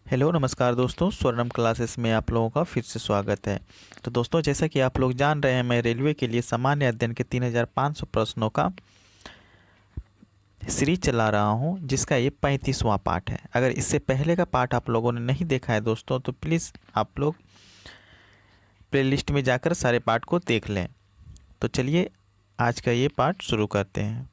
Hello नमस्कार दोस्तों, स्वर्णम classes में आप लोगों का फिर से स्वागत है। तो दोस्तों, जैसा कि आप लोग जान रहे हैं, मैं रेलवे के लिए सामान्य अध्ययन के 3500 प्रश्नों का सीरीज चला रहा हूं, जिसका ये 35वां पार्ट है। अगर इससे पहले का पार्ट आप लोगों ने नहीं देखा है दोस्तों, तो प्लीज़ आप लोग प्लेलिस्ट में जाकर सारे पार्ट को देख लें। तो चलिए आज का ये पार्ट शुरू करते हैं।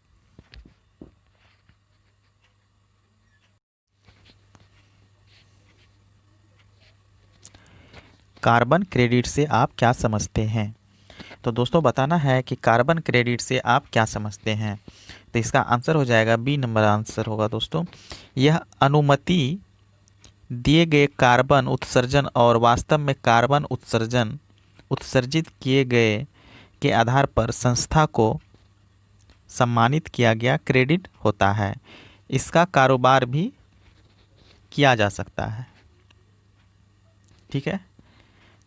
कार्बन क्रेडिट से आप क्या समझते हैं? तो दोस्तों, बताना है कि कार्बन क्रेडिट से आप क्या समझते हैं। तो इसका आंसर हो जाएगा बी नंबर आंसर होगा दोस्तों। यह अनुमति दिए गए कार्बन उत्सर्जन और वास्तव में कार्बन उत्सर्जन उत्सर्जित किए गए के आधार पर संस्था को सम्मानित किया गया क्रेडिट होता है। इसका कारोबार भी किया जा सकता है। ठीक है,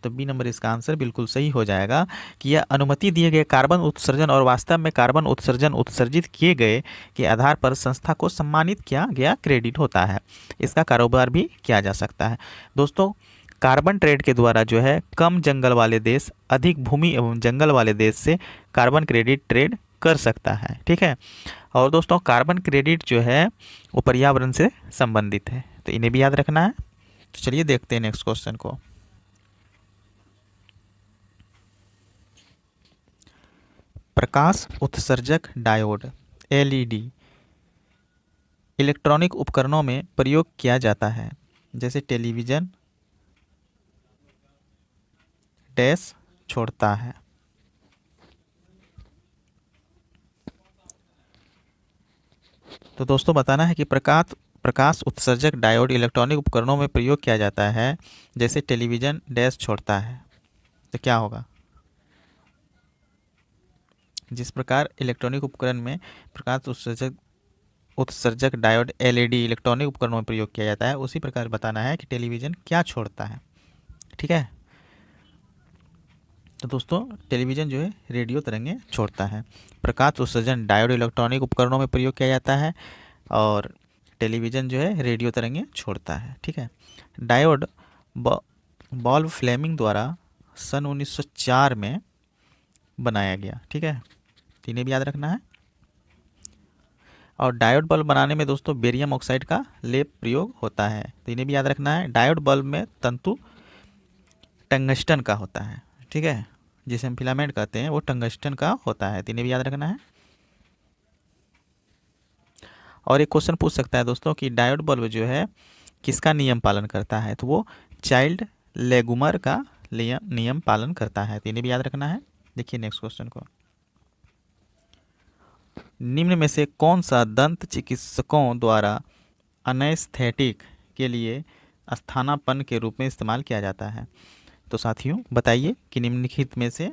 तो बी नंबर इसका आंसर बिल्कुल सही हो जाएगा कि यह अनुमति दिए गए कार्बन उत्सर्जन और वास्तव में कार्बन उत्सर्जन उत्सर्जित किए गए के आधार पर संस्था को सम्मानित किया गया क्रेडिट होता है। इसका कारोबार भी किया जा सकता है। दोस्तों, कार्बन ट्रेड के द्वारा जो है कम जंगल वाले देश अधिक भूमि एवं जंगल वाले देश से कार्बन क्रेडिट ट्रेड कर सकता है। ठीक है, और दोस्तों कार्बन क्रेडिट जो है वो पर्यावरण से संबंधित है, तो इन्हें भी याद रखना है। तो चलिए देखते हैं नेक्स्ट क्वेश्चन को। प्रकाश उत्सर्जक डायोड एलईडी इलेक्ट्रॉनिक उपकरणों में प्रयोग किया जाता है, जैसे टेलीविज़न डैश छोड़ता है। तो दोस्तों, बताना है कि प्रकाश प्रकाश उत्सर्जक डायोड इलेक्ट्रॉनिक उपकरणों में प्रयोग किया जाता है, जैसे टेलीविज़न डैश छोड़ता है। तो क्या होगा? जिस प्रकार इलेक्ट्रॉनिक उपकरण में प्रकाश उत्सर्जक उत्सर्जक डायोड एलईडी इलेक्ट्रॉनिक उपकरणों में प्रयोग किया जाता है, उसी प्रकार बताना है कि टेलीविज़न क्या छोड़ता है। ठीक है, तो दोस्तों टेलीविज़न जो है रेडियो तरंगें छोड़ता है। प्रकाश उत्सर्जन डायोड इलेक्ट्रॉनिक उपकरणों में प्रयोग किया जाता है और टेलीविज़न जो है रेडियो तरंगें छोड़ता है। ठीक है, डायोड बॉल्ब फ्लेमिंग द्वारा सन 1904 में बनाया गया। ठीक है, तो इन्हें भी याद रखना है। और डायोड बल्ब बनाने में दोस्तों बेरियम ऑक्साइड का लेप प्रयोग होता है, तो इन्हें भी याद रखना है। डायोड बल्ब में तंतु टंगस्टन का होता है। ठीक है, जिसे हम फिलामेंट कहते हैं वो टंगस्टन का होता है, तो इन्हें भी याद रखना है। और एक क्वेश्चन पूछ सकता है दोस्तों कि डायोड बल्ब जो है किसका नियम पालन करता है, तो वो चाइल्ड लेगुमर का नियम पालन करता है, तो इन्हें भी याद रखना है। देखिए नेक्स्ट क्वेश्चन को। निम्न में से कौन सा दंत चिकित्सकों द्वारा अनेस्थेटिक के लिए स्थानापन्न के रूप में इस्तेमाल किया जाता है? तो साथियों बताइए कि निम्नलिखित में से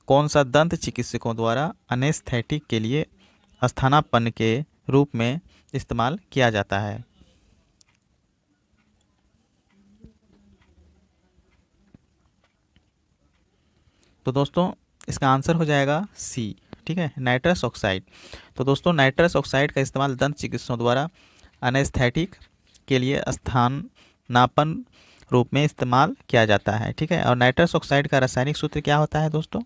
कौन सा दंत चिकित्सकों द्वारा अनेस्थेटिक के लिए स्थानापन्न के रूप में इस्तेमाल किया जाता है? तो दोस्तों इसका आंसर हो जाएगा सी। ठीक है, नाइट्रस ऑक्साइड। तो दोस्तों नाइट्रस ऑक्साइड का इस्तेमाल दंत चिकित्सकों द्वारा अनेस्थेटिक के लिए स्थानापन्न रूप में इस्तेमाल किया जाता है। ठीक है, और नाइट्रस ऑक्साइड का रासायनिक सूत्र क्या होता है दोस्तों?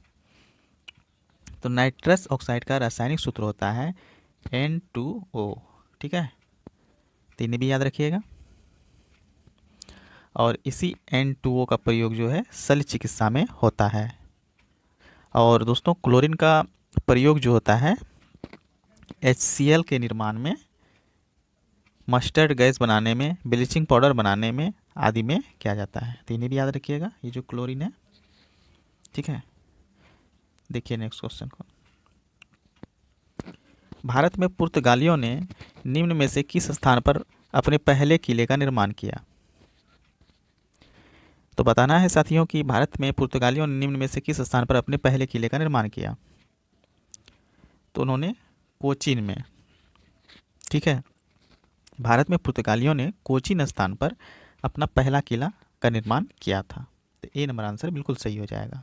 तो नाइट्रस ऑक्साइड का रासायनिक सूत्र होता है N2O। ठीक है, तो इन्हें भी याद रखिएगा। और इसी N2O का प्रयोग जो है शल्य चिकित्सा में होता है। और दोस्तों क्लोरीन का प्रयोग जो होता है HCl के निर्माण में, मस्टर्ड गैस बनाने में, ब्लीचिंग पाउडर बनाने में आदि में किया जाता है, तो इन्हें भी याद रखिएगा, ये जो क्लोरीन है। ठीक है, देखिए नेक्स्ट क्वेश्चन को। भारत में पुर्तगालियों ने निम्न में से किस स्थान पर अपने पहले किले का निर्माण किया? तो बताना है साथियों कि भारत में पुर्तगालियों ने निम्न में से किस स्थान पर अपने पहले किले का निर्माण किया? तो उन्होंने कोचीन में। ठीक है, भारत में पुर्तगालियों ने कोचीन स्थान पर अपना पहला किला का निर्माण किया था, तो ए नंबर आंसर बिल्कुल सही हो जाएगा।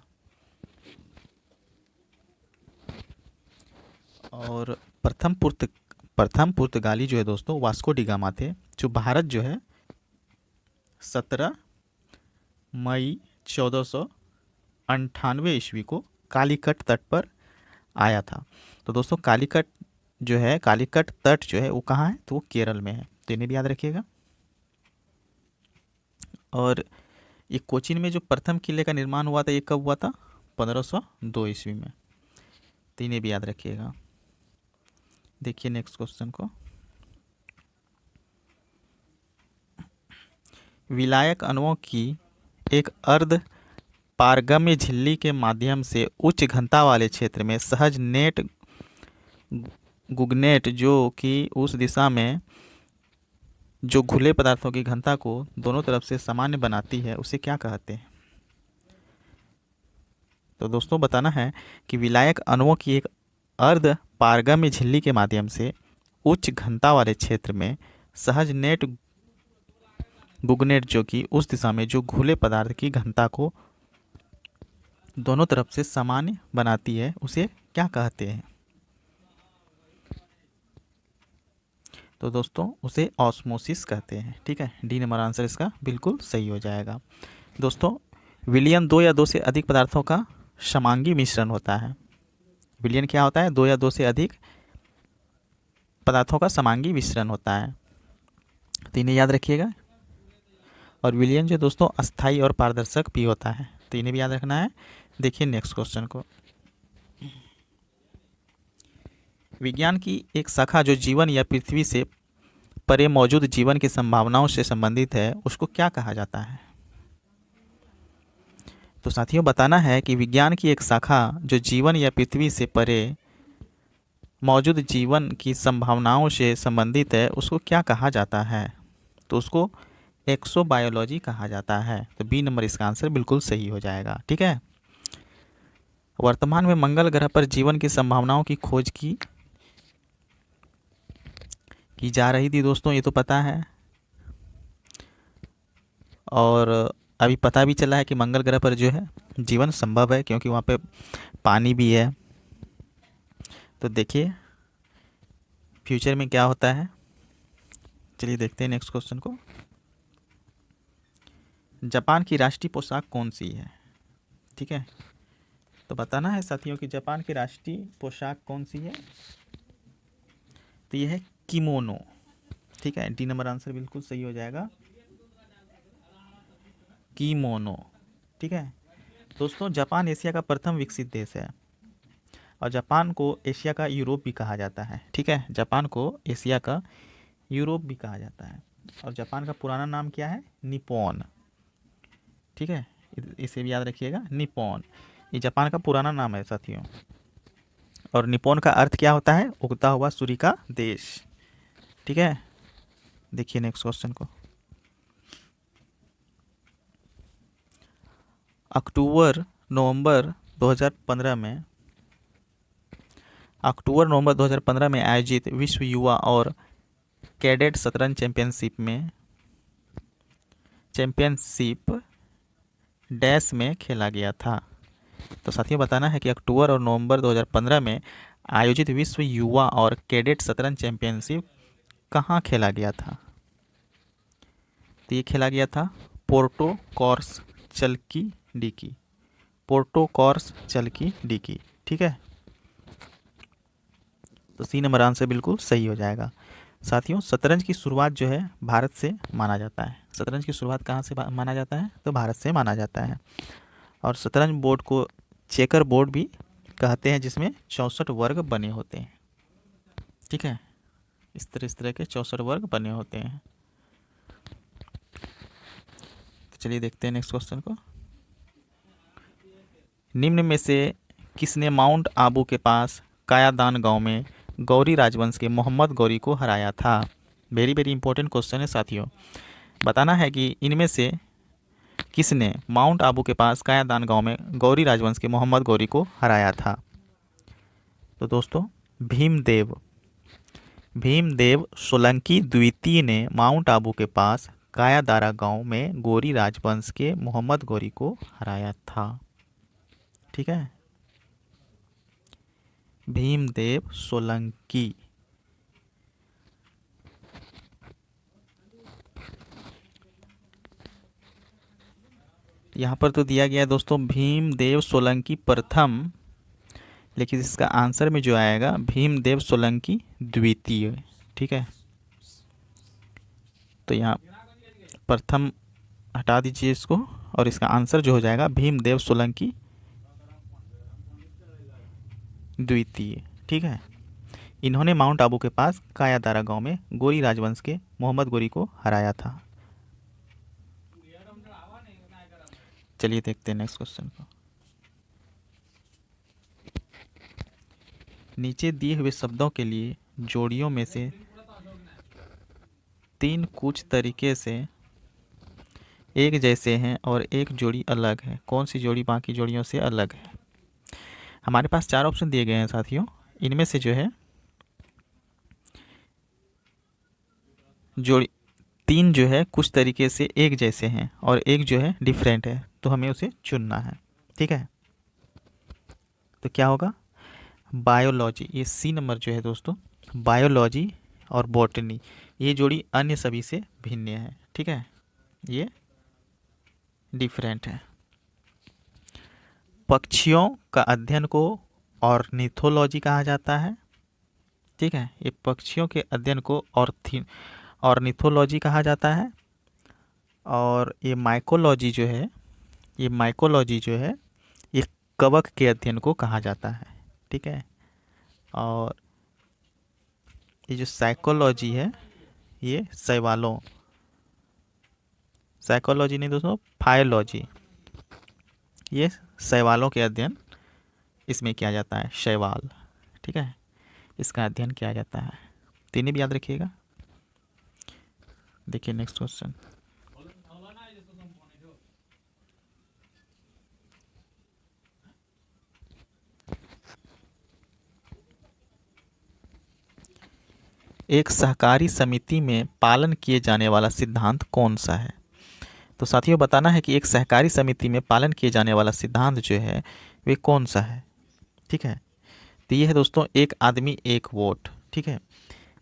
और प्रथम पुर्तगाली जो है दोस्तों वास्को डी गामा थे, जो भारत जो है 17 मई 1498 ईस्वी को कालीकट तट पर आया था। तो दोस्तों कालीकट जो है, कालीकट तट जो है वो कहाँ है, तो वो केरल में है, तो इन्हें भी याद रखिएगा। और ये कोचीन में जो प्रथम किले का निर्माण हुआ था ये कब हुआ था, 1502 ईस्वी में, तो इन्हें भी याद रखिएगा। देखिए नेक्स्ट क्वेश्चन को, विलायक अणुओं की एक अर्ध पारगम्य झिल्ली के माध्यम से उच्च घनता वाले क्षेत्र में सहज नेट गुगनेट जो कि उस दिशा में जो घुले पदार्थों की घनता को दोनों तरफ से सामान्य बनाती है उसे क्या कहते हैं। तो दोस्तों बताना है कि विलायक अणुओं की एक अर्ध पारगम्य झिल्ली के माध्यम से उच्च घनता वाले क्षेत्र में सहज नेट गुगनेट जो कि उस दिशा में जो घुले पदार्थ की घनता को दोनों तरफ से सामान्य बनाती है उसे क्या कहते हैं। तो दोस्तों उसे ऑस्मोसिस कहते हैं। ठीक है, डी नंबर आंसर इसका बिल्कुल सही हो जाएगा। दोस्तों विलयन दो या दो से अधिक पदार्थों का समांगी मिश्रण होता है। विलयन क्या होता है, दो या दो से अधिक पदार्थों का समांगी मिश्रण होता है, तो इन्हें याद रखिएगा। और विलयन जो दोस्तों अस्थाई और पारदर्शक भी होता है, तो इन्हें भी याद रखना है। देखिए नेक्स्ट क्वेश्चन को, विज्ञान की एक शाखा जो जीवन या पृथ्वी से परे मौजूद जीवन की संभावनाओं से संबंधित है उसको क्या कहा जाता है। तो साथियों बताना है कि विज्ञान की एक शाखा जो जीवन या पृथ्वी से परे मौजूद जीवन की संभावनाओं से संबंधित है उसको क्या कहा जाता है। तो उसको एक्सोबायोलॉजी कहा जाता है, तो बी नंबर इसका आंसर बिल्कुल सही हो जाएगा। ठीक है, वर्तमान में मंगल ग्रह पर जीवन की संभावनाओं की खोज की जा रही थी दोस्तों, ये तो पता है। और अभी पता भी चला है कि मंगल ग्रह पर जो है जीवन संभव है क्योंकि वहाँ पे पानी भी है। तो देखिए फ्यूचर में क्या होता है, चलिए देखते हैं नेक्स्ट क्वेश्चन को। जापान की राष्ट्रीय पोशाक कौन सी है। ठीक है, तो बताना है साथियों कि जापान की राष्ट्रीय पोशाक कौन सी है, तो ये है किमोनो। ठीक है, डी नंबर आंसर बिल्कुल सही हो जाएगा, किमोनो। ठीक है दोस्तों, जापान एशिया का प्रथम विकसित देश है और जापान को एशिया का यूरोप भी कहा जाता है। ठीक है, जापान को एशिया का यूरोप भी कहा जाता है। और जापान का पुराना नाम क्या है, निप्पॉन। ठीक है, इसे भी याद रखिएगा, निप्पॉन ये जापान का पुराना नाम है साथियों। और निप्पॉन का अर्थ क्या होता है, उगता हुआ सूर्य का देश। ठीक है, देखिए नेक्स्ट क्वेश्चन को, अक्टूबर नवंबर 2015 में आयोजित विश्व युवा और कैडेट शतरंज चैंपियनशिप डैश में खेला गया था। तो साथियों बताना है कि अक्टूबर और नवंबर 2015 में आयोजित विश्व युवा और कैडेट शतरंज चैंपियनशिप कहाँ खेला गया था। तो ये खेला गया था पोर्टो कॉर्स चल्की डिकी, पोर्टो कॉर्स चल्की डिकी। ठीक है, तो सी नंबर आंसर बिल्कुल सही हो जाएगा। साथियों शतरंज की शुरुआत जो है भारत से माना जाता है। शतरंज की शुरुआत कहाँ से माना जाता है, तो भारत से माना जाता है। और शतरंज बोर्ड को चेकर बोर्ड भी कहते हैं जिसमें 64 वर्ग बने होते हैं। ठीक है, इस तरह के 64 वर्ग बने होते हैं। तो चलिए देखते हैं नेक्स्ट क्वेश्चन को, निम्न में से किसने माउंट आबू के पास कायादान गांव में गौरी राजवंश के मोहम्मद गौरी को हराया था। वेरी वेरी इंपॉर्टेंट क्वेश्चन है साथियों, बताना है कि इनमें से किसने माउंट आबू के पास कायादान गांव में गौरी राजवंश के मोहम्मद गौरी को हराया था। तो दोस्तों भीमदेव सोलंकी द्वितीय ने माउंट आबू के पास कायादारा गांव में गौरी राजवंश के मोहम्मद गौरी को हराया था। ठीक है, भीमदेव सोलंकी। यहाँ पर तो दिया गया है दोस्तों भीमदेव सोलंकी प्रथम, लेकिन इसका आंसर में जो आएगा भीमदेव सोलंकी द्वितीय। ठीक है, तो यहाँ प्रथम हटा दीजिए इसको, और इसका आंसर जो हो जाएगा भीमदेव सोलंकी द्वितीय। ठीक है, इन्होंने माउंट आबू के पास कायादारा गांव में गोरी राजवंश के मोहम्मद गोरी को हराया था। चलिए देखते हैं नेक्स्ट क्वेश्चन को। नीचे दिए हुए शब्दों के लिए जोड़ियों में से तीन कुछ तरीके से एक जैसे हैं और एक जोड़ी अलग है। कौन सी जोड़ी बाकी जोड़ियों से अलग है? हमारे पास चार ऑप्शन दिए गए हैं साथियों। इनमें से जो है जोड़ी तीन जो है कुछ तरीके से एक जैसे हैं और एक जो है डिफरेंट है, तो हमें उसे चुनना है। ठीक है, तो क्या होगा? बायोलॉजी, ये सी नंबर जो है दोस्तों, बायोलॉजी और बॉटनी, ये जोड़ी अन्य सभी से भिन्न है। ठीक है, ये डिफरेंट है। पक्षियों का अध्ययन को ऑर्निथोलॉजी कहा जाता है। ठीक है, ये पक्षियों के अध्ययन को ऑर्निथोलॉजी कहा जाता है। और ये माइकोलॉजी जो है, ये माइकोलॉजी जो है ये कवक के अध्ययन को कहा जाता है। ठीक है, और ये जो साइकोलॉजी है ये शैवालों, साइकोलॉजी नहीं दोस्तों, फायोलॉजी, ये शैवालों के अध्ययन इसमें किया जाता है, शैवाल। ठीक है, इसका अध्ययन किया जाता है। तीनों भी याद रखिएगा। देखिए नेक्स्ट क्वेश्चन। एक सहकारी समिति में पालन किए जाने वाला सिद्धांत कौन सा है? तो साथियों बताना है कि एक सहकारी समिति में पालन किए जाने वाला सिद्धांत जो है वे कौन सा है। ठीक है, तो ये है दोस्तों एक आदमी एक वोट। ठीक है,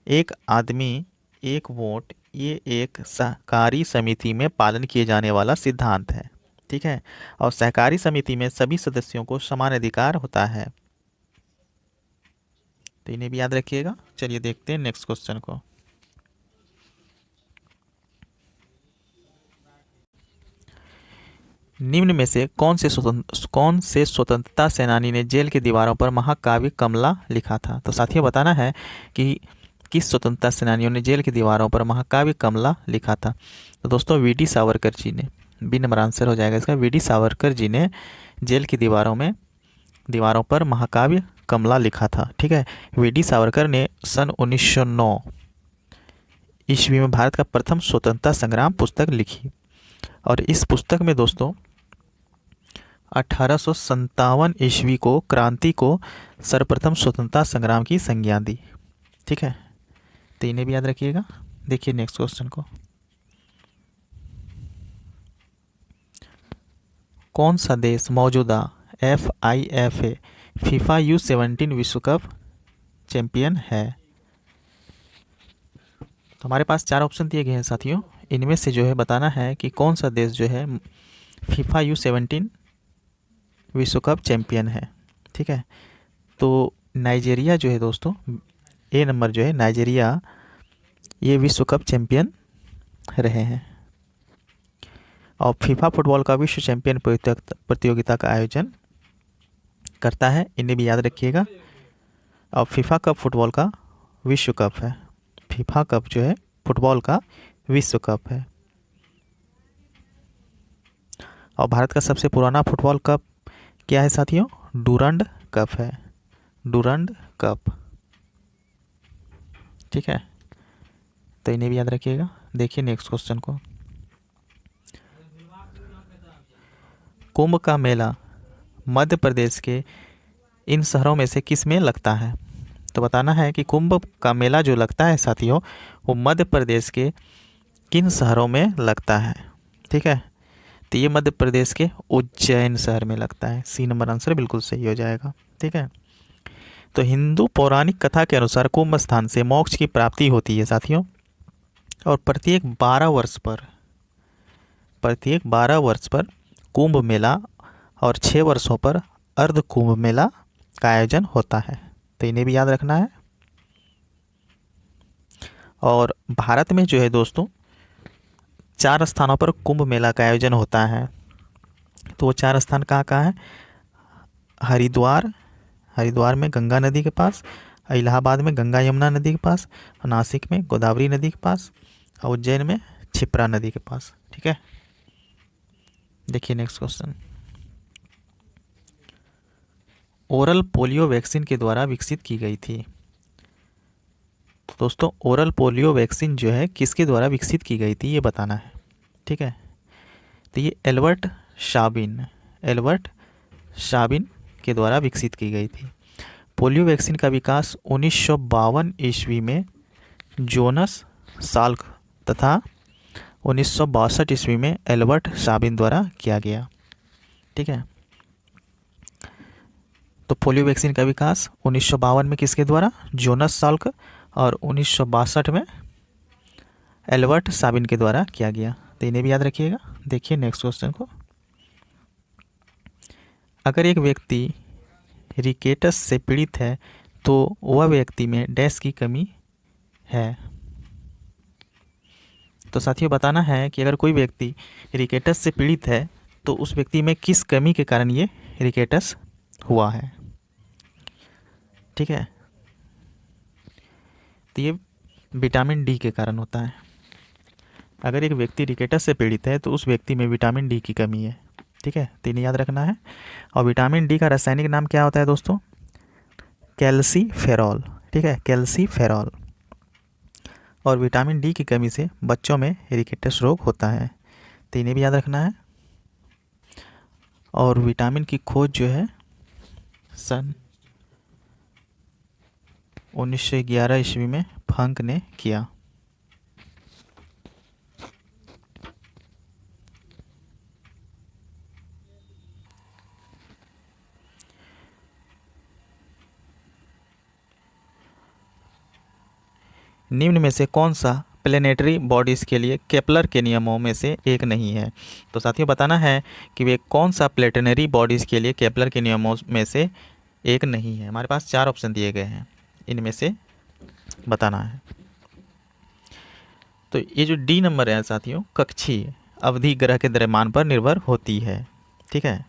एक आदमी एक वोट, ये एक सहकारी समिति में पालन किए जाने वाला सिद्धांत है। ठीक है, और सहकारी समिति में सभी सदस्यों को समान अधिकार होता है, तो इन्हें भी याद रखिएगा। चलिए देखते हैं नेक्स्ट क्वेश्चन को। निम्न में से कौन से स्वतंत्रता सेनानी ने जेल की दीवारों पर महाकाव्य कमला लिखा था? तो साथियों बताना है कि किस स्वतंत्रता सेनानियों ने जेल की दीवारों पर महाकाव्य कमला लिखा था। तो दोस्तों वीडी सावरकर जी ने, बी नंबर आंसर हो जाएगा इसका। वीडी सावरकर जी ने जेल की दीवारों पर महाकाव्य कमला लिखा था। ठीक है, वीडी सावरकर ने सन 1909 ईस्वी में भारत का प्रथम स्वतंत्रता संग्राम पुस्तक लिखी, और इस पुस्तक में दोस्तों 1857 ईस्वी को क्रांति को सर्वप्रथम स्वतंत्रता संग्राम की संज्ञा दी। ठीक है, तो इन्हें भी याद रखिएगा। देखिए नेक्स्ट क्वेश्चन को। कौन सा देश मौजूदा FIFA फीफा U17 विश्व कप चैंपियन है? तो हमारे पास चार ऑप्शन दिए गए हैं साथियों। इनमें से जो है बताना है कि कौन सा देश जो है फीफा U17 विश्व कप चैंपियन है। ठीक है, तो नाइजीरिया जो है दोस्तों, ए नंबर जो है नाइजीरिया, ये विश्व कप चैंपियन रहे हैं। और फीफा फुटबॉल का विश्व चैंपियन प्रतियोगिता का आयोजन करता है, इन्हें भी याद रखिएगा। और फीफा कप फुटबॉल का विश्व कप है। फीफा कप जो है फुटबॉल का विश्व कप है। और भारत का सबसे पुराना फुटबॉल कप क्या है साथियों? डूरंड कप है, डूरंड कप। ठीक है, तो इन्हें भी याद रखिएगा। देखिए नेक्स्ट क्वेश्चन को। कुंभ का मेला मध्य प्रदेश के इन शहरों में से किस में लगता है? तो बताना है कि कुंभ का मेला जो लगता है साथियों वो मध्य प्रदेश के किन शहरों में लगता है? ठीक है, तो ये मध्य प्रदेश के उज्जैन शहर में लगता है। सी नंबर आंसर बिल्कुल सही हो जाएगा। ठीक है, तो हिंदू पौराणिक कथा के अनुसार कुंभ स्थान से मोक्ष की प्राप्ति होती है साथियों, और प्रत्येक 12 वर्ष पर कुंभ मेला और 6 वर्षों पर अर्ध कुंभ मेला का आयोजन होता है। तो इन्हें भी याद रखना है। और भारत में जो है दोस्तों 4 स्थानों पर कुंभ मेला का आयोजन होता है। तो वो 4 स्थान कहाँ कहाँ है? हरिद्वार, हरिद्वार में गंगा नदी के पास, इलाहाबाद में गंगा यमुना नदी के पास, नासिक में गोदावरी नदी के पास, और उज्जैन में क्षिप्रा नदी के पास। ठीक है, देखिए next question. Oral polio vaccine के द्वारा विकसित की गई थी। तो दोस्तों ओरल पोलियो वैक्सीन जो है किसके द्वारा विकसित की गई थी ये बताना है। ठीक है, तो ये एल्बर्ट शाबिन, एल्बर्ट शाबिन के द्वारा विकसित की गई थी। पोलियो वैक्सीन का विकास 1952 ईस्वी में जोनस साल्क तथा 1962 ईस्वी में एल्बर्ट शाबिन द्वारा किया गया। ठीक है, तो पोलियो वैक्सीन का विकास 1952 में किसके द्वारा? जोनस साल्क, और 1962 में एल्बर्ट शाबिन के द्वारा किया गया। तो इन्हें भी याद रखिएगा। देखिए नेक्स्ट क्वेश्चन को। अगर एक व्यक्ति रिकेटस से पीड़ित है तो वह व्यक्ति में डैश की कमी है। तो साथियों बताना है कि अगर कोई व्यक्ति रिकेटस से पीड़ित है तो उस व्यक्ति में किस कमी के कारण ये रिकेटस हुआ है। ठीक है, तो ये विटामिन डी के कारण होता है। अगर एक व्यक्ति रिकेटस से पीड़ित है तो उस व्यक्ति में विटामिन डी की कमी है। ठीक है, तो इन्हें याद रखना है। और विटामिन डी का रासायनिक नाम क्या होता है दोस्तों? कैल्सीफेरॉल। ठीक है, कैल्सीफेरॉल। और विटामिन डी की कमी से बच्चों में रिकेटस रोग होता है। तो इन्हें भी याद रखना है। और विटामिन की खोज जो है सन 1911 ईस्वी में फंक ने किया। निम्न में से कौन सा प्लेनेटरी बॉडीज़ के लिए केपलर के नियमों में से एक नहीं है? तो साथियों बताना है कि वे कौन सा प्लेनेटरी बॉडीज़ के लिए केपलर के नियमों में से एक नहीं है। हमारे पास 4 ऑप्शन दिए गए हैं, इनमें से बताना है। तो ये जो डी नंबर है साथियों, कक्षीय अवधि ग्रह के द्रव्यमान पर निर्भर होती है। ठीक है,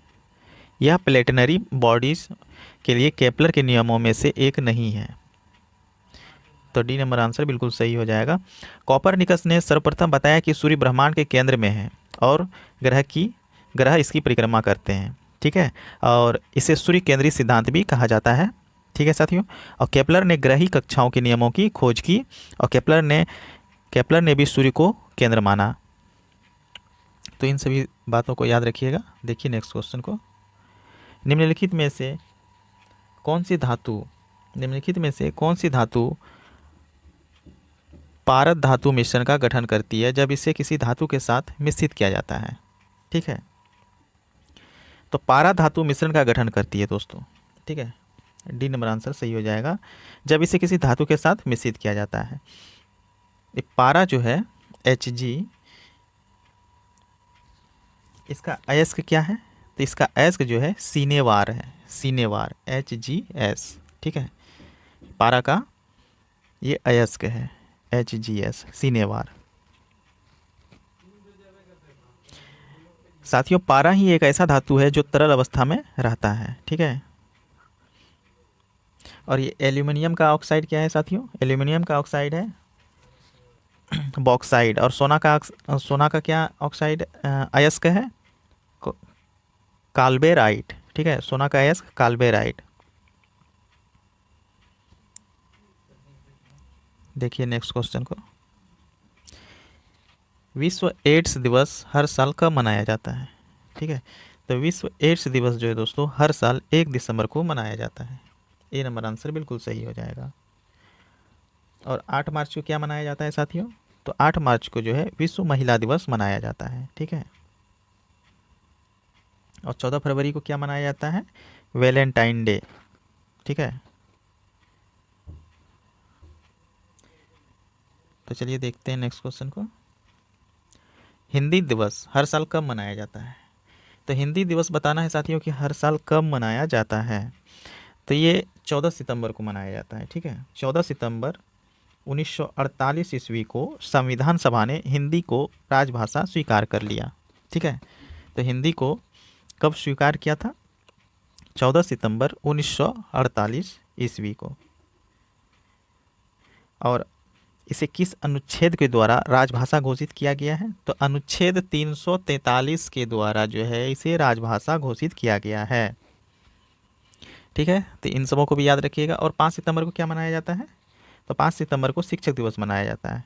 यह प्लेनेटरी बॉडीज़ के लिए केपलर के नियमों में से एक नहीं है। तो डी नंबर आंसर बिल्कुल सही हो जाएगा। कॉपरनिकस ने सर्वप्रथम बताया कि सूर्य ब्रह्मांड के केंद्र में है और ग्रह इसकी परिक्रमा करते हैं। ठीक है, और इसे सूर्य केंद्रीय सिद्धांत भी कहा जाता है। ठीक है साथियों, और केपलर ने ग्रही कक्षाओं के नियमों की खोज की और केपलर ने भी सूर्य को केंद्र माना। तो इन सभी बातों को याद रखिएगा। देखिए नेक्स्ट क्वेश्चन को। निम्नलिखित में से कौन सी धातु पारद धातु मिश्रण का गठन करती है जब इसे किसी धातु के साथ मिश्रित किया जाता है? ठीक है, तो पारा धातु मिश्रण का गठन करती है दोस्तों। ठीक है, डी नंबर आंसर सही हो जाएगा, जब इसे किसी धातु के साथ मिश्रित किया जाता है। ये पारा जो है Hg, इसका अयस्क क्या है? तो इसका अयस्क जो है सीनेवार है, सीनेवार Hgs। ठीक है, पारा का ये अयस्क है Hgs, सीनेवार। साथियों पारा ही एक ऐसा धातु है जो तरल अवस्था में रहता है। ठीक है, और ये एल्यूमिनियम का ऑक्साइड क्या है साथियों? एल्यूमिनियम का ऑक्साइड है बॉक्साइड। और सोना का क्या ऑक्साइड अयस्क है? काल्बेराइट। ठीक है, सोना का अयस्क काल्बेराइट। देखिए नेक्स्ट क्वेश्चन को। विश्व एड्स दिवस हर साल कब मनाया जाता है? ठीक है, तो विश्व एड्स दिवस जो है दोस्तों हर साल 1 दिसंबर को मनाया जाता है। ए नंबर आंसर बिल्कुल सही हो जाएगा। और 8 मार्च को क्या मनाया जाता है साथियों? तो 8 मार्च को जो है विश्व महिला दिवस मनाया जाता है। ठीक है, और 14 फरवरी को क्या मनाया जाता है? Valentine day. ठीक है, तो चलिए देखते हैं नेक्स्ट क्वेश्चन को। हिंदी दिवस हर साल कब मनाया जाता है? तो हिंदी दिवस बताना है साथियों कि हर साल कब मनाया जाता है। तो ये 14 सितंबर को मनाया जाता है। ठीक है, 14 सितंबर 1948 ईस्वी को संविधान सभा ने हिंदी को राजभाषा स्वीकार कर लिया। ठीक है, तो हिंदी को कब स्वीकार किया था? 14 सितंबर 1948 ईस्वी को। और इसे किस अनुच्छेद के द्वारा राजभाषा घोषित किया गया है? तो अनुच्छेद 343 के द्वारा जो है इसे राजभाषा घोषित किया गया है। ठीक है, तो इन सबों को भी याद रखिएगा। और 5 सितंबर को क्या मनाया जाता है? तो 5 सितंबर को शिक्षक दिवस मनाया जाता है।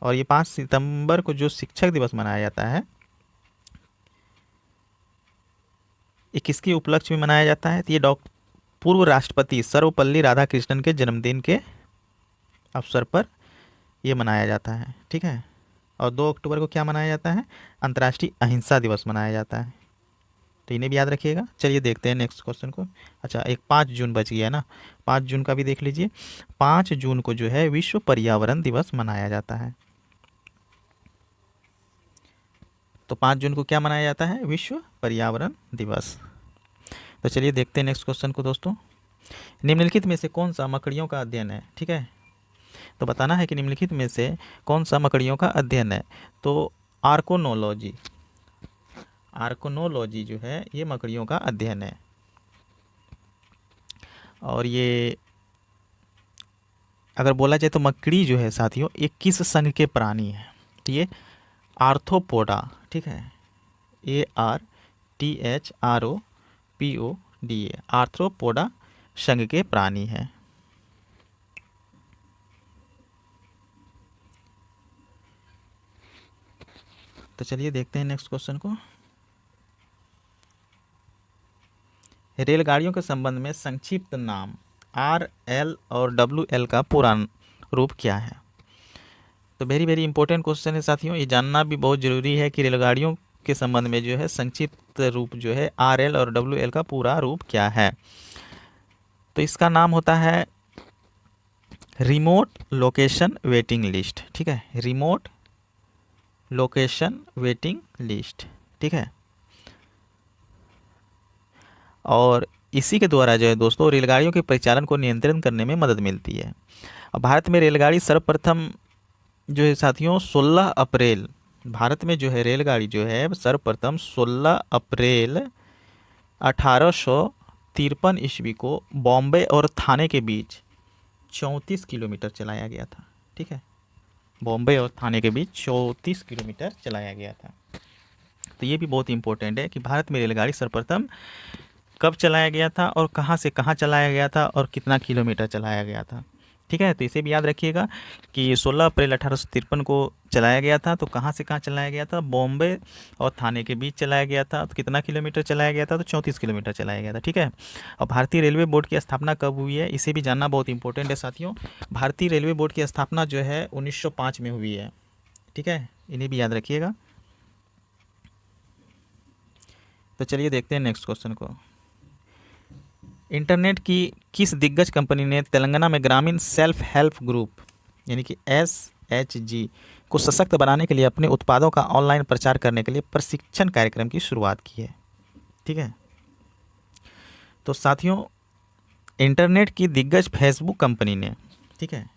और ये 5 सितंबर को जो शिक्षक दिवस मनाया जाता है, ये किसके उपलक्ष्य में मनाया जाता है? तो ये पूर्व राष्ट्रपति सर्वपल्ली राधाकृष्णन के जन्मदिन के अवसर पर ये मनाया जाता है। ठीक है, और 2 अक्टूबर को क्या मनाया जाता है? अंतर्राष्ट्रीय अहिंसा दिवस मनाया जाता है। तो इन्हें भी याद रखिएगा। चलिए देखते हैं नेक्स्ट क्वेश्चन को। अच्छा, एक 5 जून बच गया ना, 5 जून का भी देख लीजिए। 5 जून को जो है विश्व पर्यावरण दिवस मनाया जाता है। तो 5 जून को क्या मनाया जाता है? विश्व पर्यावरण दिवस। तो चलिए देखते हैं नेक्स्ट क्वेश्चन को दोस्तों। निम्नलिखित में से कौन सा मकड़ियों का अध्ययन है? ठीक है, तो बताना है कि निम्नलिखित में से कौन सा मकड़ियों का अध्ययन है। तो आर्कोनोलॉजी, आर्कोनोलॉजी जो है ये मकड़ियों का अध्ययन है। और ये अगर बोला जाए तो मकड़ी जो है साथियों ये किस संघ के प्राणी है? तो ये आर्थ्रोपोडा, ठीक है, ARTHROPODA, आर्थ्रोपोडा संघ के प्राणी है। तो चलिए देखते हैं नेक्स्ट क्वेश्चन को। रेलगाड़ियों के संबंध में संक्षिप्त नाम RL और WL का पूरा रूप क्या है? तो वेरी वेरी इंपॉर्टेंट क्वेश्चन है साथियों, ये जानना भी बहुत ज़रूरी है कि रेलगाड़ियों के संबंध में जो है संक्षिप्त रूप जो है RL और WL का पूरा रूप क्या है। तो इसका नाम होता है रिमोट लोकेशन वेटिंग लिस्ट। ठीक है, रिमोट लोकेशन वेटिंग लिस्ट। ठीक है, और इसी के द्वारा जो है दोस्तों रेलगाड़ियों के परिचालन को नियंत्रण करने में मदद मिलती है। और भारत में रेलगाड़ी सर्वप्रथम जो है साथियों 16 अप्रैल, भारत में जो है रेलगाड़ी जो है सर्वप्रथम 16 अप्रैल 1853 ईस्वी को बॉम्बे और थाने के बीच 34 किलोमीटर चलाया गया था। ठीक है, बॉम्बे और थाने के बीच 34 किलोमीटर चलाया गया था। तो ये भी बहुत इंपॉर्टेंट है कि भारत में रेलगाड़ी सर्वप्रथम कब चलाया गया था और कहाँ से कहाँ चलाया गया था और कितना किलोमीटर चलाया गया था। ठीक है, तो इसे भी याद रखिएगा कि 16 अप्रैल 1853 को चलाया गया था। तो कहाँ से कहाँ चलाया गया था? बॉम्बे और थाने के बीच चलाया गया था। तो कितना किलोमीटर चलाया गया था? तो 34 किलोमीटर चलाया गया था। ठीक है, और भारतीय रेलवे बोर्ड की स्थापना कब हुई है? इसे भी जानना बहुत इंपॉर्टेंट है साथियों। भारतीय रेलवे बोर्ड की स्थापना जो है 1905 में हुई है। ठीक है, इन्हें भी याद रखिएगा। तो चलिए देखते हैं नेक्स्ट क्वेश्चन को। इंटरनेट की किस दिग्गज कंपनी ने तेलंगाना में ग्रामीण सेल्फ हेल्प ग्रुप यानी कि SHG को सशक्त बनाने के लिए अपने उत्पादों का ऑनलाइन प्रचार करने के लिए प्रशिक्षण कार्यक्रम की शुरुआत की है? ठीक है, तो साथियों इंटरनेट की दिग्गज फेसबुक कंपनी ने, ठीक है,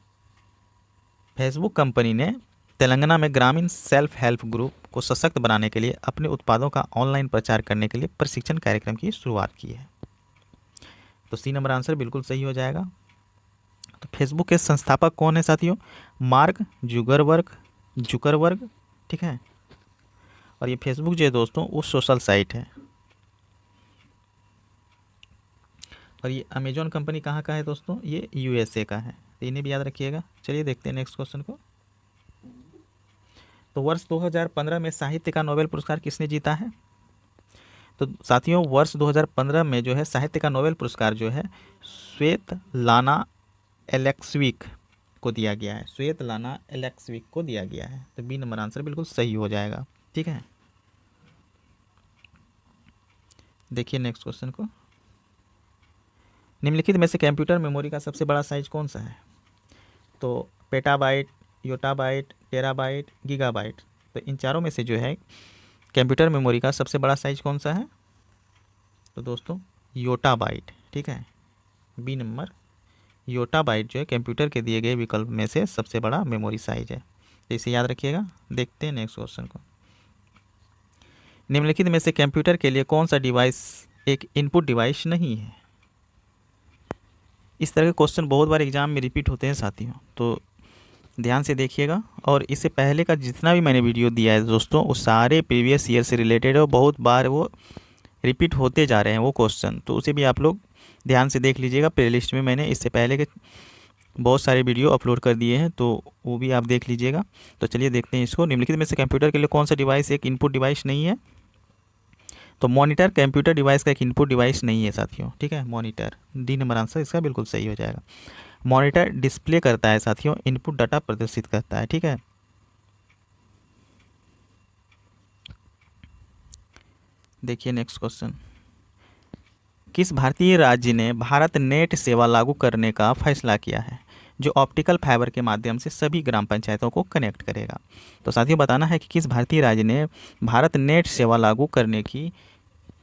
फेसबुक कंपनी ने तेलंगाना में ग्रामीण सेल्फ हेल्प ग्रुप को सशक्त बनाने के लिए अपने उत्पादों का ऑनलाइन प्रचार करने के लिए प्रशिक्षण कार्यक्रम की शुरुआत की है। तो C नंबर आंसर बिल्कुल सही हो जाएगा। तो फेसबुक के संस्थापक कौन है साथियों? Mark Zuckerberg. ठीक है, और ये फेसबुक जो है दोस्तों वो सोशल साइट है। और ये अमेजॉन कंपनी कहाँ का है दोस्तों? ये USA का है। तो इन्हें भी याद रखिएगा। चलिए देखते हैं नेक्स्ट क्वेश्चन को। तो वर्ष 2015 में साहित्य का नोबेल पुरस्कार किसने जीता है? तो साथियों वर्ष 2015 में जो है साहित्य का नोबेल पुरस्कार जो है स्वेतलाना एलेक्सविक को दिया गया है। स्वेतलाना एलेक्सविक को दिया गया है। तो B नंबर आंसर बिल्कुल सही हो जाएगा। ठीक है, देखिए नेक्स्ट क्वेश्चन को। निम्नलिखित में से कंप्यूटर मेमोरी का सबसे बड़ा साइज कौन सा है? तो पेटाबाइट, योटाबाइट, टेराबाइट, गीगाबाइट। तो इन चारों में से जो है कंप्यूटर मेमोरी का सबसे बड़ा साइज कौन सा है? तो दोस्तों योटाबाइट, ठीक है, बी नंबर योटाबाइट जो है कंप्यूटर के दिए गए विकल्प में से सबसे बड़ा मेमोरी साइज है, तो इसे याद रखिएगा। देखते हैं नेक्स्ट क्वेश्चन को। निम्नलिखित में से कंप्यूटर के लिए कौन सा डिवाइस एक इनपुट डिवाइस नहीं है? इस तरह के क्वेश्चन बहुत बार एग्जाम में रिपीट होते हैं साथियों, तो ध्यान से देखिएगा। और इससे पहले का जितना भी मैंने वीडियो दिया है दोस्तों, वो सारे प्रीवियस ईयर से रिलेटेड है और बहुत बार वो रिपीट होते जा रहे हैं वो क्वेश्चन, तो उसे भी आप लोग ध्यान से देख लीजिएगा। प्लेलिस्ट में मैंने इससे पहले के बहुत सारे वीडियो अपलोड कर दिए हैं, तो वो भी आप देख लीजिएगा। तो चलिए देखते हैं इसको। निम्नलिखित में से कंप्यूटर के लिए कौन सा डिवाइस एक इनपुट डिवाइस नहीं है? तो मॉनिटर कंप्यूटर डिवाइस का एक इनपुट डिवाइस नहीं है साथियों, ठीक है। मॉनिटर, डी नंबर आंसर इसका बिल्कुल सही हो जाएगा। मॉनिटर डिस्प्ले करता है साथियों, इनपुट डाटा प्रदर्शित करता है, ठीक है। देखिए नेक्स्ट क्वेश्चन। किस भारतीय राज्य ने भारत नेट सेवा लागू करने का फैसला किया है, जो ऑप्टिकल फाइबर के माध्यम से सभी ग्राम पंचायतों को कनेक्ट करेगा? तो साथियों बताना है कि किस भारतीय राज्य ने भारत नेट सेवा लागू करने की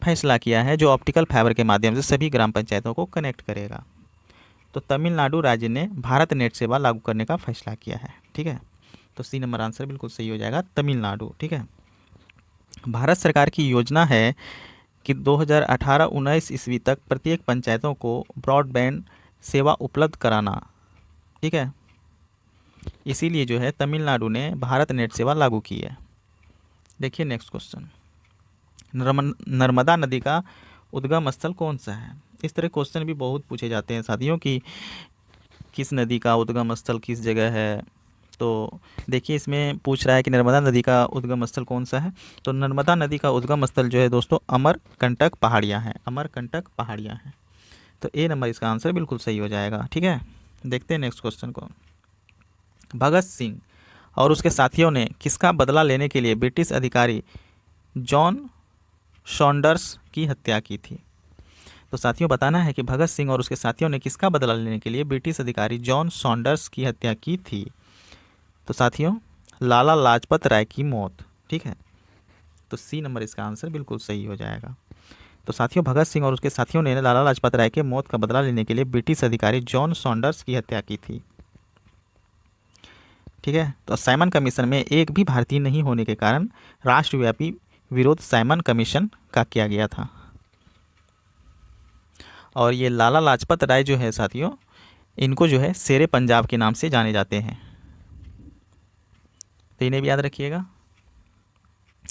फैसला किया है, जो ऑप्टिकल फाइबर के माध्यम से सभी ग्राम पंचायतों को कनेक्ट करेगा? तो तमिलनाडु राज्य ने भारत नेट सेवा लागू करने का फैसला किया है, ठीक है। तो सी नंबर आंसर बिल्कुल सही हो जाएगा, तमिलनाडु, ठीक है। भारत सरकार की योजना है कि 2018-19 ईस्वी तक प्रत्येक पंचायतों को ब्रॉडबैंड सेवा उपलब्ध कराना, ठीक है। इसीलिए जो है तमिलनाडु ने भारत नेट सेवा लागू की है। देखिए नेक्स्ट क्वेश्चन। नर्मदा नदी का उद्गम स्थल कौन सा है? इस तरह क्वेश्चन भी बहुत पूछे जाते हैं साथियों कि किस नदी का उद्गम स्थल किस जगह है। तो देखिए इसमें पूछ रहा है कि नर्मदा नदी का उद्गम स्थल कौन सा है। तो नर्मदा नदी का उद्गम स्थल जो है दोस्तों अमरकंटक पहाड़ियाँ हैं, अमरकंटक पहाड़ियाँ हैं। तो ए नंबर इसका आंसर बिल्कुल सही हो जाएगा, ठीक है। देखते हैं नेक्स्ट क्वेश्चन को। भगत सिंह और उसके साथियों ने किसका बदला लेने के लिए ब्रिटिश अधिकारी जॉन सॉन्डर्स की हत्या की थी? तो साथियों बताना है कि भगत सिंह और उसके साथियों ने किसका बदला लेने के लिए ब्रिटिश अधिकारी जॉन सॉन्डर्स की हत्या की थी? तो साथियों लाला लाजपत राय की मौत, ठीक है। तो सी नंबर इसका आंसर बिल्कुल सही हो जाएगा। तो साथियों भगत सिंह और उसके साथियों ने लाला लाजपत राय के मौत का बदला लेने के लिए ब्रिटिश अधिकारी जॉन सॉन्डर्स की हत्या की थी, ठीक है। तो साइमन कमीशन में एक भी भारतीय नहीं होने के कारण राष्ट्रव्यापी विरोध साइमन कमीशन का किया गया था। और ये लाला लाजपत राय जो है साथियों, इनको जो है शेरे पंजाब के नाम से जाने जाते हैं, तो इन्हें भी याद रखिएगा।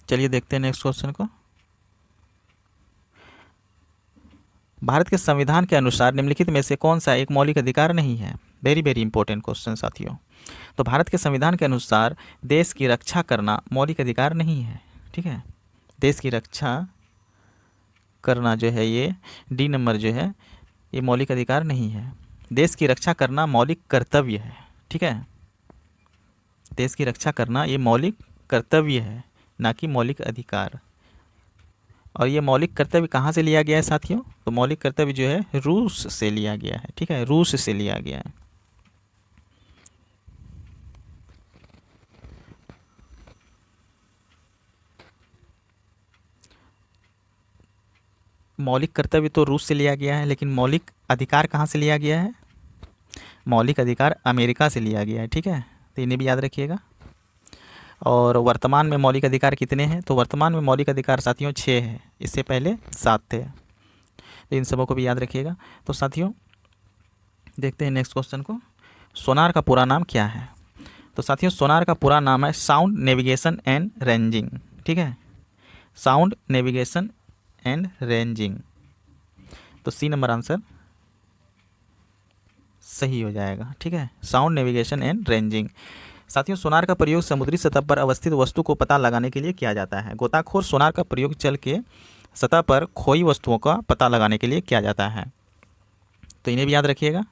चलिए देखते हैं नेक्स्ट क्वेश्चन को। भारत के संविधान के अनुसार निम्नलिखित में से कौन सा एक मौलिक अधिकार नहीं है? वेरी वेरी इंपॉर्टेंट क्वेश्चन साथियों। तो भारत के संविधान के अनुसार देश की रक्षा करना मौलिक अधिकार नहीं है, ठीक है। देश की रक्षा करना जो है ये डी नंबर जो है ये मौलिक अधिकार नहीं है। देश की रक्षा करना मौलिक कर्तव्य है, ठीक है। देश की रक्षा करना ये मौलिक कर्तव्य है, ना कि मौलिक अधिकार। और ये मौलिक कर्तव्य कहाँ से लिया गया है साथियों? तो मौलिक कर्तव्य जो है रूस से लिया गया है, ठीक है, रूस से लिया गया है। मौलिक कर्तव्य तो रूस से लिया गया है, लेकिन मौलिक अधिकार कहाँ से लिया गया है? मौलिक अधिकार अमेरिका से लिया गया है, ठीक है। तो इन्हें भी याद रखिएगा। और वर्तमान में मौलिक अधिकार कितने हैं? तो वर्तमान में मौलिक अधिकार साथियों 6 है, इससे पहले 7 थे, तो इन सबों को भी याद रखिएगा। तो साथियों देखते हैं नेक्स्ट क्वेश्चन को। सोनार का पूरा नाम क्या है? तो साथियों सोनार का पूरा नाम है साउंड नेविगेशन एंड रेंजिंग, ठीक है, साउंड नेविगेशन एंड रेंजिंग। तो सी नंबर आंसर सही हो जाएगा, ठीक है, साउंड नेविगेशन एंड रेंजिंग। साथियों सोनार का प्रयोग समुद्री सतह पर अवस्थित वस्तु को पता लगाने के लिए किया जाता है। गोताखोर सोनार का प्रयोग जल के सतह पर खोई वस्तुओं का पता लगाने के लिए किया जाता है, तो इन्हें भी याद रखिएगा।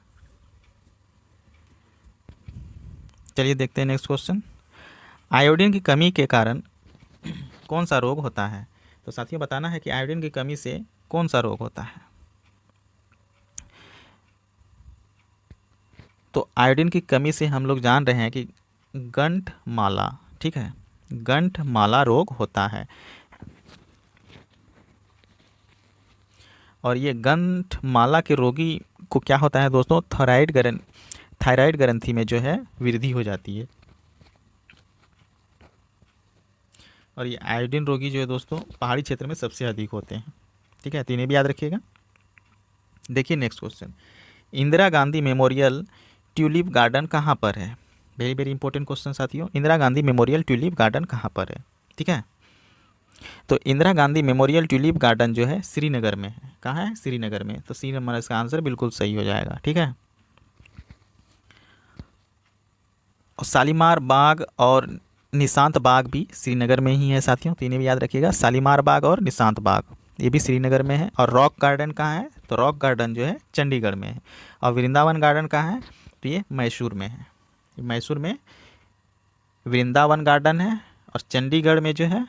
चलिए देखते हैं नेक्स्ट क्वेश्चन। आयोडीन की कमी के कारण कौन सा रोग होता है? तो साथियों बताना है कि आयोडीन की कमी से कौन सा रोग होता है। तो आयोडीन की कमी से हम लोग जान रहे हैं कि गंठमाला, ठीक है, गंठमाला रोग होता है। और ये गंठमाला के रोगी को क्या होता है दोस्तों, थायराइड ग्रंथि में जो है वृद्धि हो जाती है। और ये आयोडीन रोगी जो है दोस्तों पहाड़ी क्षेत्र में सबसे अधिक होते हैं। ठीक है, तो इन्हें भी याद रखिएगा। देखिए next question, Indira Gandhi memorial tulip garden कहाँ पर है? वेरी वेरी इंपॉर्टेंट क्वेश्चन साथियों। Indira Gandhi memorial tulip garden कहाँ पर है? ठीक है, तो Indira Gandhi memorial tulip garden जो है श्रीनगर में है। कहाँ है? श्रीनगर में। तो सी नंबर इसका आंसर बिल्कुल सही हो जाएगा। ठीक है, और शालीमार बाग और निशांत बाग भी श्रीनगर में ही है साथियों, तो इन्हें भी याद रखिएगा। शालीमार बाग और निशांत बाग ये भी श्रीनगर में है। और रॉक गार्डन कहाँ है? तो रॉक गार्डन जो है चंडीगढ़ में है। और वृंदावन गार्डन कहाँ है? तो ये मैसूर में है। मैसूर में वृंदावन गार्डन है और चंडीगढ़ में जो है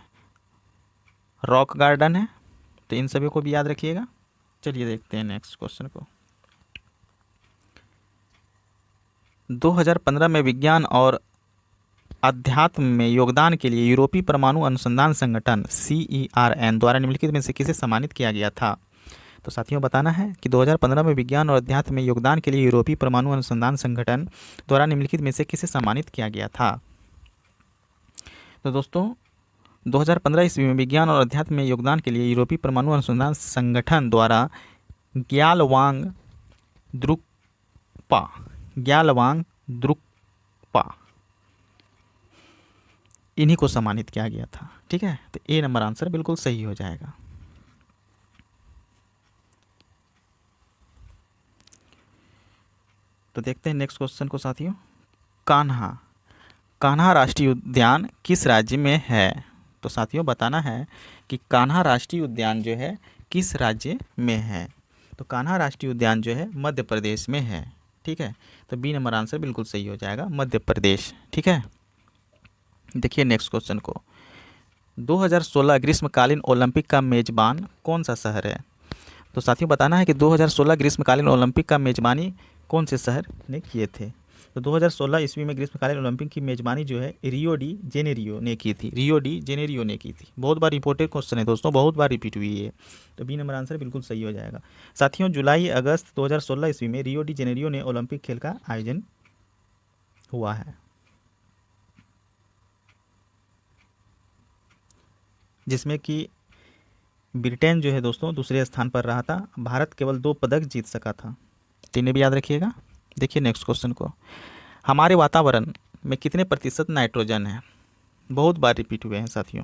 रॉक गार्डन है। तो इन सभी को भी याद रखिएगा। चलिए देखते हैं नेक्स्ट क्वेश्चन को। 2015 में विज्ञान और अध्यात्म में योगदान के लिए यूरोपीय परमाणु अनुसंधान संगठन CERN द्वारा निम्नलिखित में से किसे सम्मानित किया गया था? तो साथियों बताना है कि 2015 में विज्ञान और अध्यात्म में योगदान के लिए यूरोपीय परमाणु अनुसंधान संगठन द्वारा निम्नलिखित में से किसे सम्मानित किया गया था? तो दोस्तों 2015 ईस्वी में विज्ञान और अध्यात्म में योगदान के लिए यूरोपीय परमाणु अनुसंधान संगठन द्वारा ग्यालवांग द्रुकपा इन्हीं को सम्मानित किया गया था। ठीक है, तो ए नंबर आंसर बिल्कुल सही हो जाएगा। तो देखते हैं नेक्स्ट क्वेश्चन को साथियों। कान्हा राष्ट्रीय उद्यान किस राज्य में है? तो साथियों बताना है कि कान्हा राष्ट्रीय उद्यान जो है किस राज्य में है? तो कान्हा राष्ट्रीय उद्यान जो है मध्य प्रदेश में है। ठीक है, तो बी नंबर आंसर बिल्कुल सही हो जाएगा, मध्य प्रदेश। ठीक है, देखिए नेक्स्ट क्वेश्चन को। 2016 ग्रीष्मकालीन ओलंपिक का मेजबान कौन सा शहर है? तो साथियों बताना है कि 2016 ग्रीष्मकालीन ओलंपिक का मेजबानी कौन से शहर ने किए थे? तो 2016 ईस्वी में ग्रीष्मकालीन ओलंपिक की मेजबानी जो है रियो डी जेनेरियो ने की थी। रियो डी जेनेरियो ने की थी। बहुत बार इंपॉर्टेंट क्वेश्चन है दोस्तों, बहुत बार रिपीट हुई है। तो बी नंबर आंसर बिल्कुल सही हो जाएगा। साथियों जुलाई अगस्त 2016 ईस्वी में रियो डी जेनेरियो ने ओलंपिक खेल का आयोजन हुआ है, जिसमें कि ब्रिटेन जो है दोस्तों दूसरे स्थान पर रहा था। भारत केवल 2 पदक जीत सका था। तीनों भी याद रखिएगा। देखिए नेक्स्ट क्वेश्चन को। हमारे वातावरण में कितने प्रतिशत नाइट्रोजन है? बहुत बार रिपीट हुए हैं साथियों।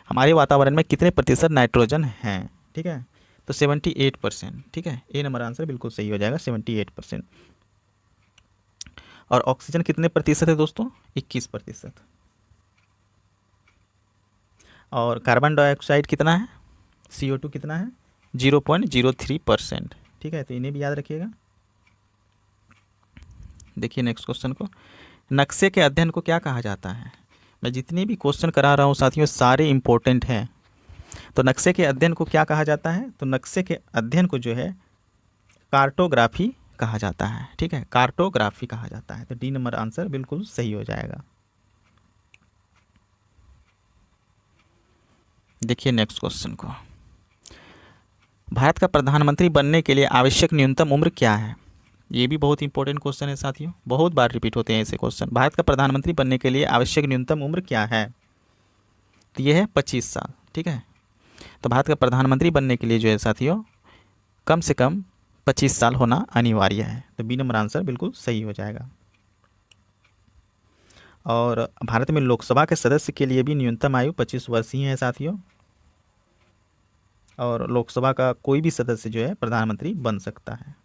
हमारे वातावरण में कितने प्रतिशत नाइट्रोजन हैं? ठीक है, तो 78%। ठीक है, ए नंबर आंसर बिल्कुल सही हो जाएगा, 78%। और ऑक्सीजन कितने प्रतिशत है दोस्तों? 21%। और कार्बन डाइऑक्साइड कितना है? CO2 कितना है? 0.03%। ठीक है, तो इन्हें भी याद रखिएगा। देखिए नेक्स्ट क्वेश्चन को। नक्शे के अध्ययन को क्या कहा जाता है? मैं जितने भी क्वेश्चन करा रहा हूँ साथियों सारे इंपॉर्टेंट हैं। तो नक्शे के अध्ययन को क्या कहा जाता है? तो नक्शे के अध्ययन को जो है कार्टोग्राफी कहा जाता है। ठीक है, कार्टोग्राफी कहा जाता है। तो डी नंबर आंसर बिल्कुल सही हो जाएगा। देखिए नेक्स्ट क्वेश्चन को। भारत का प्रधानमंत्री बनने के लिए आवश्यक न्यूनतम उम्र क्या है? ये भी बहुत इंपॉर्टेंट क्वेश्चन है साथियों, बहुत बार रिपीट होते हैं ऐसे क्वेश्चन। भारत का प्रधानमंत्री बनने के लिए आवश्यक न्यूनतम उम्र क्या है? तो ये है 25 साल। ठीक है, तो भारत का प्रधानमंत्री बनने के लिए जो है साथियों कम से कम 25 साल होना अनिवार्य है। तो बी नंबर आंसर बिल्कुल सही हो जाएगा। और भारत में लोकसभा के सदस्य के लिए भी न्यूनतम आयु 25 वर्ष ही है साथियों। और लोकसभा का कोई भी सदस्य जो है प्रधानमंत्री बन सकता है।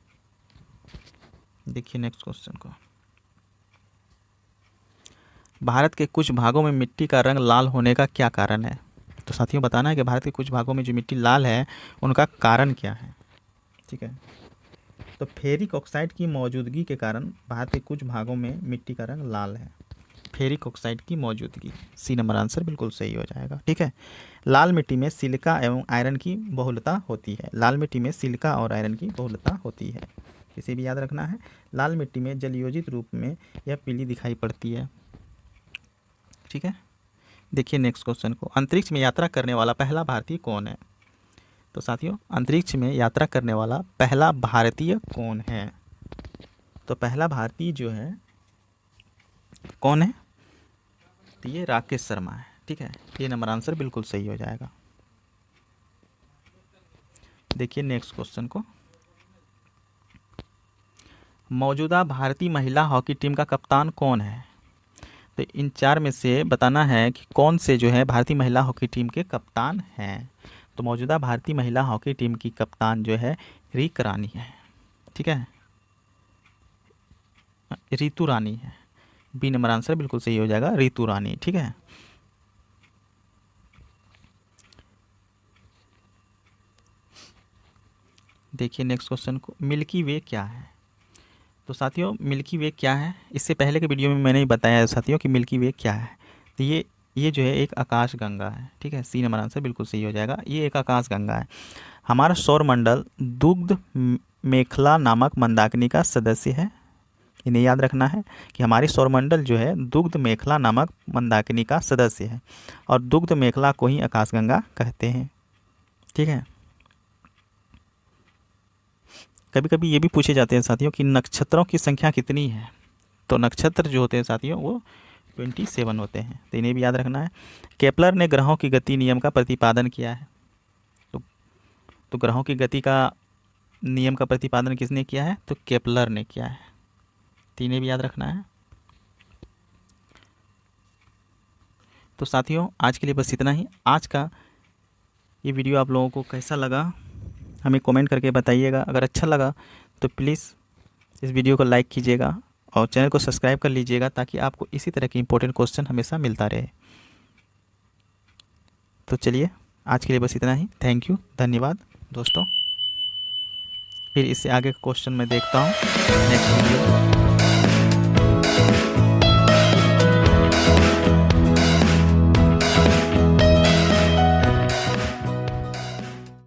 देखिए नेक्स्ट क्वेश्चन को। भारत के कुछ भागों में मिट्टी का रंग लाल होने का क्या कारण है? तो साथियों बताना है कि भारत के कुछ भागों में जो मिट्टी लाल है उनका कारण क्या है? ठीक है, तो फेरिक ऑक्साइड की मौजूदगी के कारण भारत के कुछ भागों में मिट्टी का रंग लाल है। फेरिक ऑक्साइड की मौजूदगी, सी नंबर आंसर बिल्कुल सही हो जाएगा। ठीक है, लाल मिट्टी में सिलिका एवं आयरन की बहुलता होती है। लाल मिट्टी में सिलिका और आयरन की बहुलता होती है। इसे भी याद रखना है। लाल मिट्टी में जलयोजित रूप में यह पीली दिखाई पड़ती है। ठीक है, देखिए नेक्स्ट क्वेश्चन को। अंतरिक्ष में यात्रा करने वाला पहला भारतीय कौन है? तो साथियों अंतरिक्ष में यात्रा करने वाला पहला भारतीय कौन है? तो पहला भारतीय जो है कौन है? तो ये राकेश शर्मा है। ठीक है, ये नंबर आंसर बिल्कुल सही हो जाएगा। देखिए नेक्स्ट क्वेश्चन को, मौजूदा भारतीय महिला हॉकी टीम का कप्तान कौन है? तो इन चार में से बताना है कि कौन से जो है भारतीय महिला हॉकी टीम के कप्तान हैं। तो मौजूदा भारतीय महिला हॉकी टीम की कप्तान जो है रिक रानी है। ठीक है, रितु रानी है। बी नंबर आंसर बिल्कुल सही हो जाएगा, रितु रानी। ठीक है, देखिए नेक्स्ट क्वेश्चन को, मिल्की वे क्या है? तो साथियों मिल्की वे क्या है, इससे पहले के वीडियो में मैंने ही बताया है साथियों कि मिल्की वे क्या है। तो ये जो है एक आकाश गंगा है। ठीक है, सी नंबर आंसर बिल्कुल सही हो जाएगा, ये एक आकाश गंगा है। हमारा सौरमंडल दुग्ध मेखला नामक मंदाकिनी का सदस्य है। इन्हें याद रखना है कि हमारी सौरमंडल जो है दुग्ध मेखला नामक मंदाकिनी का सदस्य है, और दुग्ध मेखला को ही आकाशगंगा कहते हैं। ठीक है, कभी कभी ये भी पूछे जाते हैं साथियों कि नक्षत्रों की संख्या कितनी है। तो नक्षत्र जो होते हैं साथियों वो 27 होते हैं, तो इन्हें भी याद रखना है। केपलर ने ग्रहों की गति नियम का प्रतिपादन किया है। तो ग्रहों की गति का नियम का प्रतिपादन किसने किया है? तो केपलर ने किया है, तो इन्हें भी याद रखना है। तो साथियों आज के लिए बस इतना ही। आज का ये वीडियो आप लोगों को कैसा लगा हमें कमेंट करके बताइएगा। अगर अच्छा लगा तो प्लीज़ इस वीडियो को लाइक कीजिएगा और चैनल को सब्सक्राइब कर लीजिएगा, ताकि आपको इसी तरह के इंपॉर्टेंट क्वेश्चन हमेशा मिलता रहे। तो चलिए आज के लिए बस इतना ही। थैंक यू, धन्यवाद दोस्तों। फिर इससे आगे का क्वेश्चन मैं देखता हूँ नेक्स्ट वीडियो।